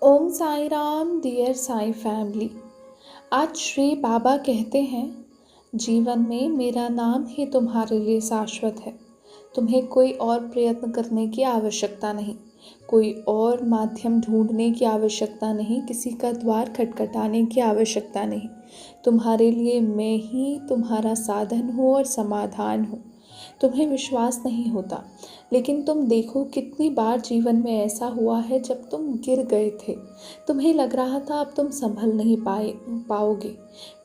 ओम Sai Ram dear Sai family. आज श्री बाबा कहते हैं, जीवन में मेरा नाम ही तुम्हारे लिए शाश्वत है। तुम्हें कोई और प्रयत्न करने की आवश्यकता नहीं, कोई और माध्यम ढूंढने की आवश्यकता नहीं, किसी का द्वार खटखटाने की आवश्यकता नहीं। तुम्हारे लिए मैं ही तुम्हारा साधन हूँ और समाधान हूँ। तुम्हें विश्वास नहीं होता, लेकिन तुम देखो कितनी बार जीवन में ऐसा हुआ है जब तुम गिर गए थे। तुम्हें लग रहा था अब तुम संभल नहीं पाओगे,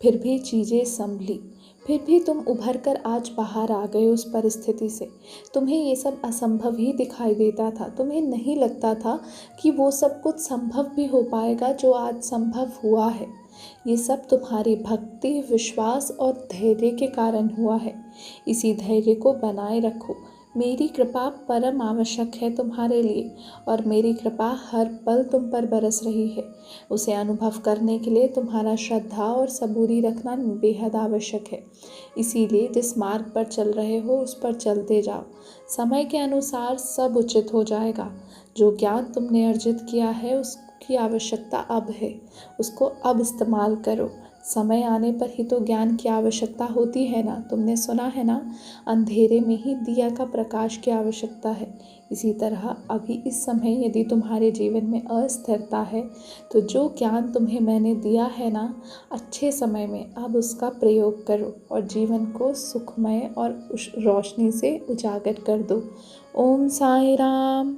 फिर भी चीज़ें संभली। फिर भी तुम उभर कर आज बाहर आ गए उस परिस्थिति से। तुम्हें ये सब असंभव ही दिखाई देता था। तुम्हें नहीं लगता था कि वो सब कुछ संभव भी हो पाएगा जो आज संभव हुआ है। ये सब तुम्हारी भक्ति, विश्वास और धैर्य के कारण हुआ है। इसी धैर्य को बनाए रखो। मेरी कृपा परम आवश्यक है तुम्हारे लिए, और मेरी कृपा हर पल तुम पर बरस रही है। उसे अनुभव करने के लिए तुम्हारा श्रद्धा और सबूरी रखना बेहद आवश्यक है। इसीलिए जिस मार्ग पर चल रहे हो उस पर चलते जाओ। समय के अनुसार सब उचित हो जाएगा। जो ज्ञान तुमने अर्जित किया है उसकी आवश्यकता अब है, उसको अब इस्तेमाल करो। समय आने पर ही तो ज्ञान की आवश्यकता होती है ना। तुमने सुना है ना, अंधेरे में ही दिया का प्रकाश की आवश्यकता है। इसी तरह अभी इस समय यदि तुम्हारे जीवन में अस्थिरता है, तो जो ज्ञान तुम्हें मैंने दिया है ना, अच्छे समय में अब उसका प्रयोग करो और जीवन को सुखमय और रोशनी से उजागर कर दो। ओम साई राम।